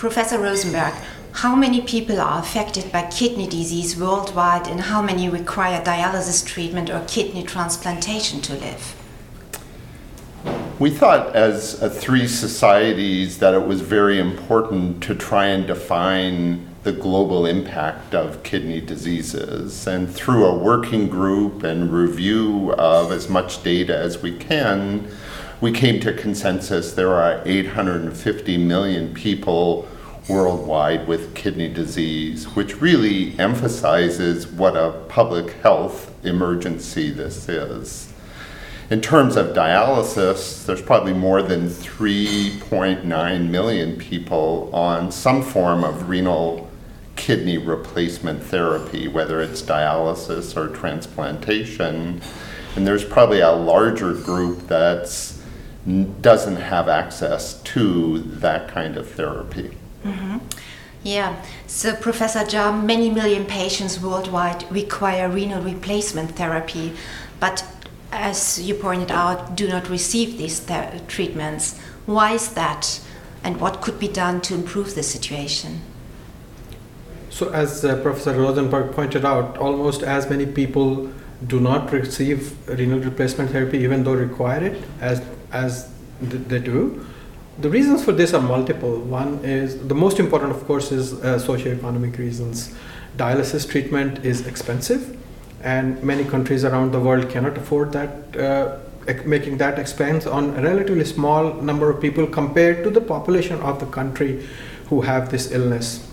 Professor Rosenberg, how many people are affected by kidney disease worldwide and how many require dialysis treatment or kidney transplantation to live? We thought as three societies that it was very important to try and define the global impact of kidney diseases. And through a working group and review of as much data as we can, we came to consensus there are 850 million people worldwide with kidney disease, which really emphasizes what a public health emergency this is. In terms of dialysis, there's probably more than 3.9 million people on some form of renal kidney replacement therapy, whether it's dialysis or transplantation. And there's probably a larger group that doesn't have access to that kind of therapy. Mm-hmm. Yeah, so Professor Jha, many million patients worldwide require renal replacement therapy, but as you pointed out, do not receive these treatments. Why is that, and what could be done to improve the situation? So as Professor Rosenberg pointed out, almost as many people do not receive renal replacement therapy even though require it as they do. The reasons for this are multiple. One is, the most important of course is socioeconomic reasons. Dialysis treatment is expensive and many countries around the world cannot afford that, making that expense on a relatively small number of people compared to the population of the country who have this illness.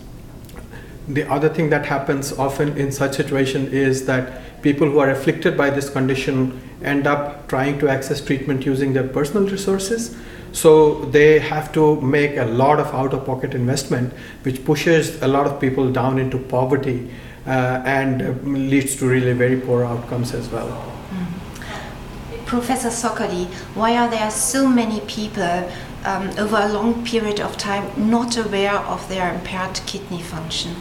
The other thing that happens often in such situation is that people who are afflicted by this condition end up trying to access treatment using their personal resources. So they have to make a lot of out-of-pocket investment, which pushes a lot of people down into poverty and leads to really very poor outcomes as well. Mm-hmm. Professor Zoccali, why are there so many people over a long period of time not aware of their impaired kidney function?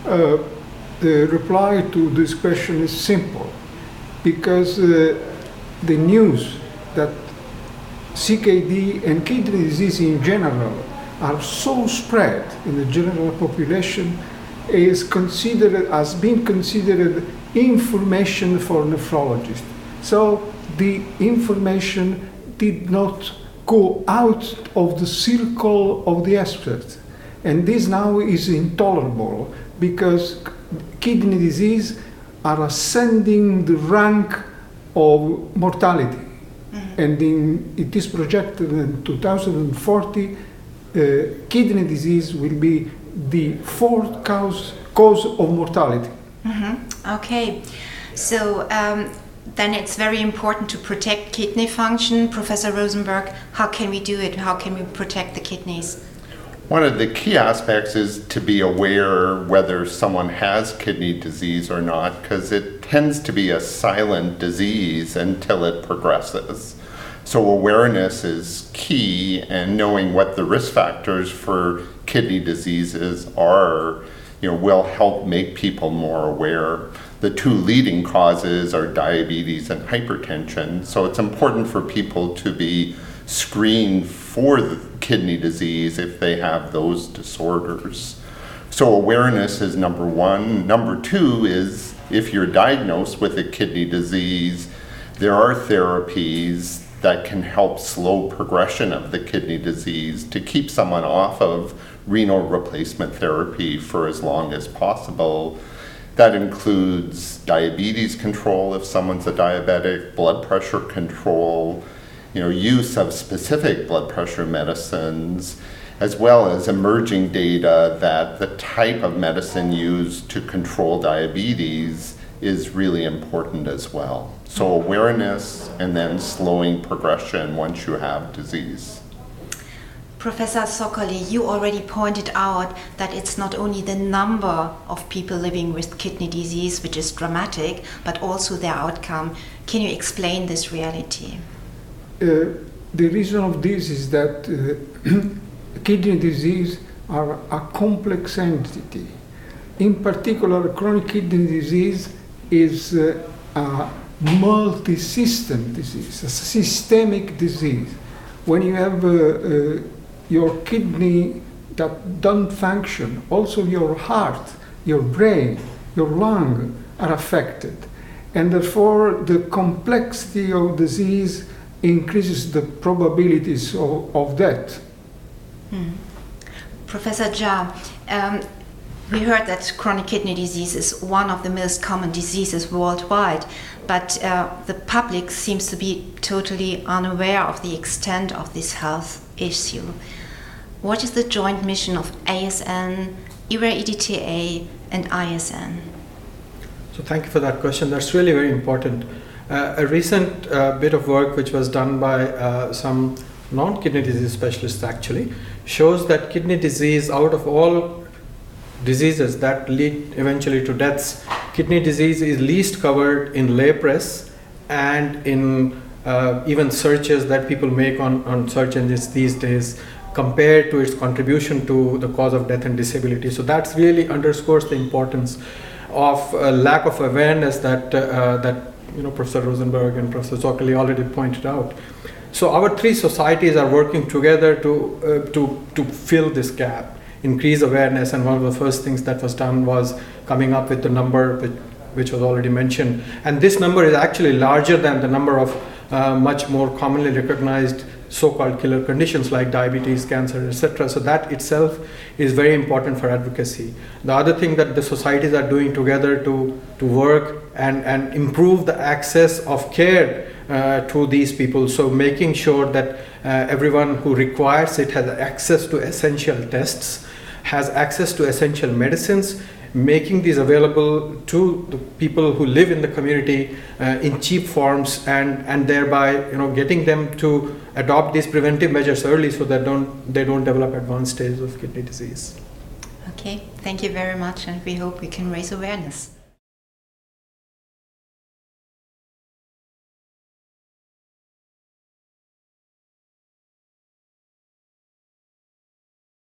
The reply to this question is simple, because the news that CKD and kidney disease in general are so spread in the general population is being considered information for nephrologists. So the information did not go out of the circle of the experts. And this now is intolerable because kidney disease are ascending the rank of mortality. Mm-hmm. And it is projected in 2040, kidney disease will be the fourth cause of mortality. Mm-hmm. Okay, so then it's very important to protect kidney function. Professor Rosenberg, how can we do it? How can we protect the kidneys? One of the key aspects is to be aware whether someone has kidney disease or not, because it tends to be a silent disease until it progresses. So awareness is key, and knowing what the risk factors for kidney diseases are, will help make people more aware. The two leading causes are diabetes and hypertension, so it's important for people to be screened for the kidney disease if they have those disorders. So awareness is number one. Number two is, if you're diagnosed with a kidney disease, there are therapies that can help slow progression of the kidney disease to keep someone off of renal replacement therapy for as long as possible. That includes diabetes control if someone's a diabetic, blood pressure control, use of specific blood pressure medicines, as well as emerging data that the type of medicine used to control diabetes is really important as well. So awareness and then slowing progression once you have disease. Professor Zoccali, you already pointed out that it's not only the number of people living with kidney disease which is dramatic, but also their outcome. Can you explain this reality? The reason of this is that kidney disease are a complex entity. In particular, chronic kidney disease is a multi-system disease, a systemic disease. When you have your kidney that don't function. Also your heart, your brain, your lung are affected. And therefore the complexity of disease increases the probabilities of death. Professor Jha, we heard that chronic kidney disease is one of the most common diseases worldwide, but the public seems to be totally unaware of the extent of this health issue. What is the joint mission of ASN, ERA-EDTA, and ISN? So thank you for that question. That's really very important. A recent bit of work which was done by some non-kidney disease specialists actually shows that kidney disease, out of all diseases that lead eventually to deaths, kidney disease is least covered in lay press and in even searches that people make on search engines these days compared to its contribution to the cause of death and disability. So that really underscores the importance of lack of awareness that Professor Rosenberg and Professor Zoccali already pointed out. So our three societies are working together to fill this gap, increase awareness, and one of the first things that was done was coming up with the number which was already mentioned. And this number is actually larger than the number of much more commonly recognized so-called killer conditions like diabetes, cancer, etc. So that itself is very important for advocacy. The other thing that the societies are doing together to work and improve the access of care to these people. So making sure that everyone who requires it has access to essential tests, has access to essential medicines, making these available to the people who live in the community in cheap forms, and thereby getting them to adopt these preventive measures early so that they don't develop advanced stages of kidney disease. Okay, thank you very much, and we hope we can raise awareness.